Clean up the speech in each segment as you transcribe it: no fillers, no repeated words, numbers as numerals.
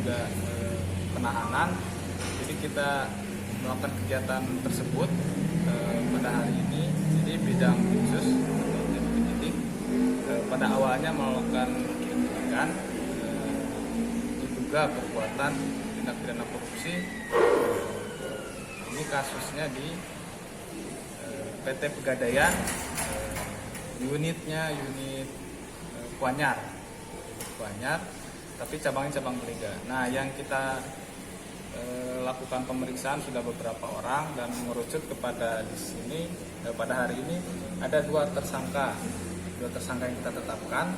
juga penahanan. Jadi kita melakukan kegiatan tersebut pada hari ini. Jadi bidang khusus atau penyidik pada awalnya melakukan penyidikan diduga perbuatan tindak pidana korupsi. Ini kasusnya di PT Pegadaian, unitnya unit Kuanyar, tapi cabangnya cabang Belega. Nah, yang kita lakukan pemeriksaan sudah beberapa orang dan mengerucut kepada di sini pada hari ini ada dua tersangka yang kita tetapkan.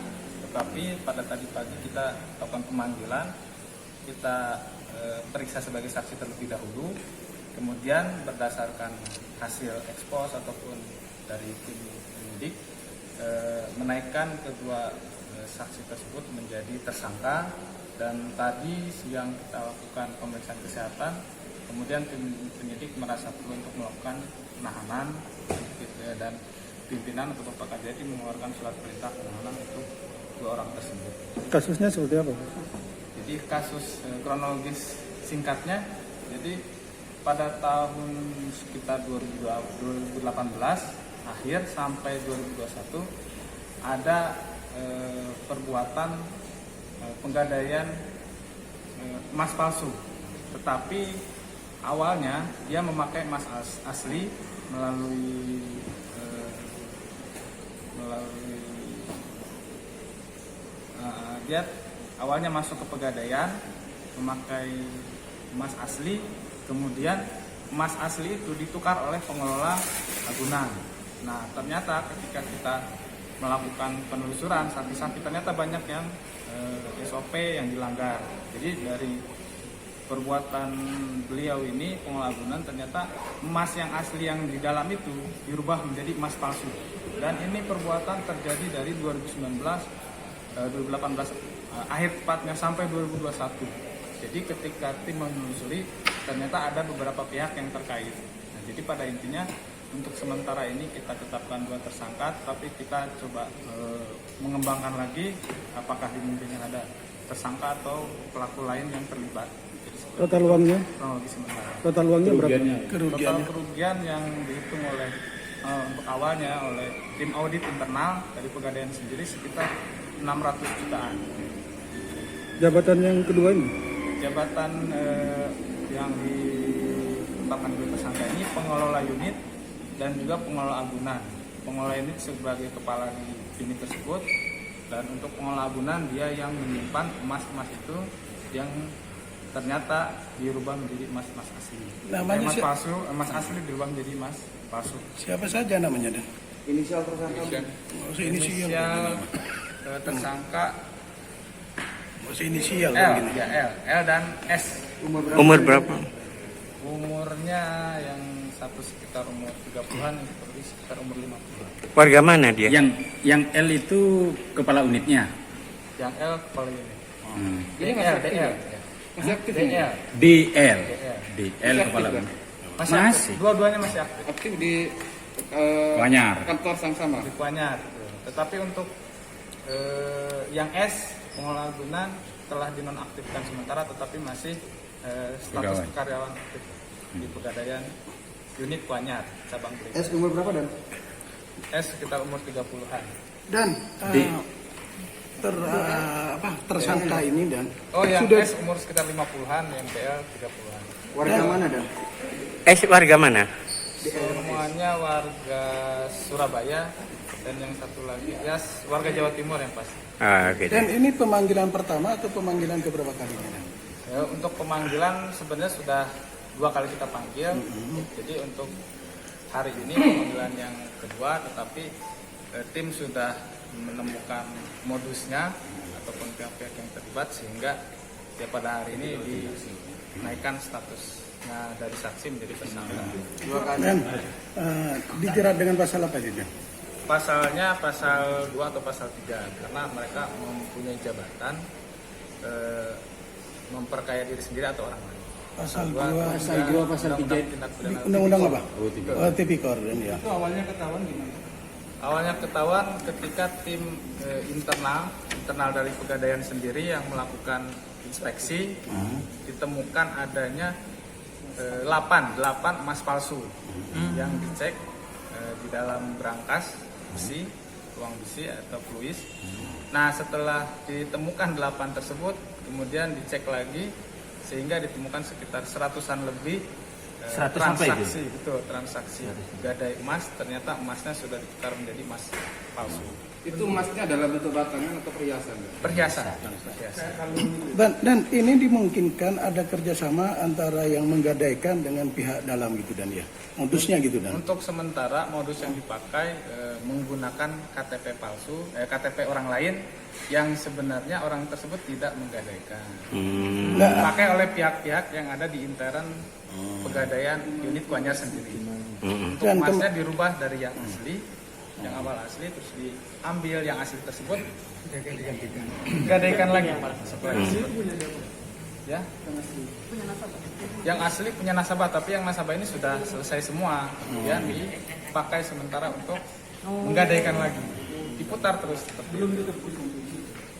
Tetapi pada tadi pagi kita lakukan pemanggilan, kita periksa sebagai saksi terlebih dahulu, kemudian berdasarkan hasil ekspos ataupun dari tim penyidik menaikkan kedua saksi tersebut menjadi tersangka. Dan tadi siang kita lakukan pemeriksaan kesehatan, kemudian tim penyidik merasa perlu untuk melakukan penahanan dan pimpinan atau Bapak Kajati mengeluarkan surat perintah penahanan untuk dua orang tersebut. Kasusnya seperti apa? Jadi kasus kronologis singkatnya, jadi pada tahun sekitar 2018 akhir sampai 2021 ada perbuatan penggadaian emas palsu, tetapi awalnya dia memakai emas asli melalui dia awalnya masuk ke Pegadaian memakai emas asli, kemudian emas asli itu ditukar oleh pengelola agunan. Nah, ternyata ketika kita melakukan penelusuran saksi-saksi ternyata banyak yang SOP yang dilanggar. Jadi dari perbuatan beliau ini pengelola agunan ternyata emas yang asli yang di dalam itu dirubah menjadi emas palsu. Dan ini perbuatan terjadi dari 2018 akhir tepatnya sampai 2021. Jadi ketika tim menelusuri ternyata ada beberapa pihak yang terkait. Nah, jadi pada intinya untuk sementara ini kita tetapkan dua tersangka, tapi kita coba mengembangkan lagi apakah dimungkinkan ada tersangka atau pelaku lain yang terlibat. Total uangnya? Total uangnya berapa? Total kerugian yang dihitung oleh untuk awalnya oleh tim audit internal dari Pegadaian sendiri sekitar 600 jutaan. Jabatan yang kedua ini? Jabatan yang ditetapkan dua tersangka ini pengelola unit dan juga pengelola agunan. Pengelola unit sebagai kepala di unit tersebut, dan untuk pengelola agunan dia yang menyimpan emas-emas itu yang ternyata dirubah menjadi emas asli. Namanya emas palsu, emas asli dirubah menjadi emas palsu. Siapa saja namanya dan? Inisial tersangka. Inisial tersangka. Inisial L dan S. Umur berapa? Umurnya yang satu sekitar umur 30-an, yang satu sekitar umur 50-an. Warga mana dia? Yang L itu kepala unitnya. Yang L kepala unit. Ini masih aktif ini? DL kepala unit. Masih. Dua-duanya masih aktif. Aktif di Kuanyar. kantor sang sama. Di Kuanyar. Tetapi untuk yang S pengelola agunan telah dinonaktifkan sementara, tetapi masih status karyawan aktif di Pegadaian unit Kuanyar cabang Belega. S umur berapa dan? S sekitar umur 30-an. Dan tersangka ini dan Yang sudah S umur sekitar 50-an, yang BL 30-an. Warga mana dan? Warga mana? Semuanya warga Surabaya, dan yang satu lagi warga Jawa Timur yang pasti. Gitu. Dan ini pemanggilan pertama atau pemanggilan keberapa kalinya? Ya, untuk pemanggilan sebenarnya sudah 2 kali kita panggil. Jadi untuk hari ini pemanggilan yang kedua, tetapi tim sudah menemukan modusnya ataupun pihak-pihak yang terlibat, sehingga ya pada hari ini dinaikkan statusnya dari saksi menjadi tersangka. Dan dijerat dengan pasal apa juga? Pasalnya pasal 2 atau pasal 3, karena mereka mempunyai jabatan memperkaya diri sendiri atau orang lain. Pasal 2, pasal 3 undang-undang apa? Tipikor dan ya. Itu awalnya ketahuan gimana? Awalnya ketahuan ketika tim internal dari Pegadaian sendiri yang melakukan inspeksi ditemukan adanya 8 emas palsu yang dicek di dalam berangkas besi, ruang besi atau fluis. Nah, setelah ditemukan 8 tersebut, kemudian dicek lagi sehingga ditemukan sekitar 100-an lebih 100 sampai transaksi, betul, transaksi gadai emas. Ternyata emasnya sudah ditukar menjadi emas palsu. Itu emasnya dalam bentuk batangan atau perhiasan? Perhiasan. Dan ini dimungkinkan ada kerjasama antara yang menggadaikan dengan pihak dalam gitu dan ya. Modusnya gitu dan. Untuk sementara modus yang dipakai menggunakan KTP palsu, KTP orang lain yang sebenarnya orang tersebut tidak menggadaikan. Dipakai oleh pihak-pihak yang ada di intern pegadaian unit Kuanyar sendiri. Untuk Dan emasnya dirubah dari yang asli, yang awal asli terus diambil yang asli tersebut gadaikan lagi ya. Yang asli punya nasabah, tapi yang nasabah ini sudah selesai semua, kemudian dipakai sementara untuk menggadaikan lagi, diputar terus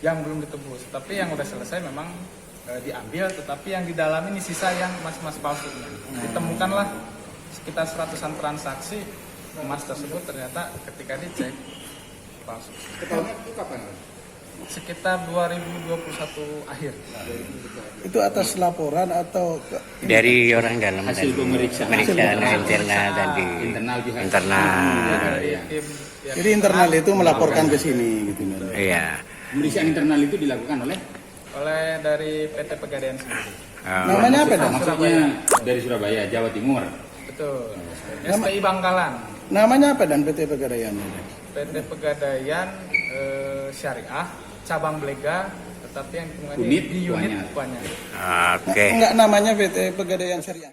yang belum ditebus, tapi yang udah selesai memang diambil, tetapi yang di dalam ini sisa yang emas palsu. Ditemukanlah sekitar 100-an transaksi emas tersebut, ternyata ketika dicek palsu. Ketahuannya itu kapan? Sekitar 2021 akhir. Itu atas laporan atau Dari orang dalam Hasil dan pemeriksaan. internal dan di Internal pihak. internal. Dari tim yang jadi internal itu melaporkan ke sini gitu dan. Iya. Pemeriksaan internal itu dilakukan oleh dari PT Pegadaian sendiri. Namanya apa dan? maksudnya dari Surabaya, Jawa Timur. Betul. STI Bangkalan. Namanya apa dan PT Pegadaian? PT Pegadaian Syariah cabang Blega, tetapi yang ditemukan Unit di unit Kuanyar. Kuanyar. Oke. Enggak namanya PT Pegadaian Syariah.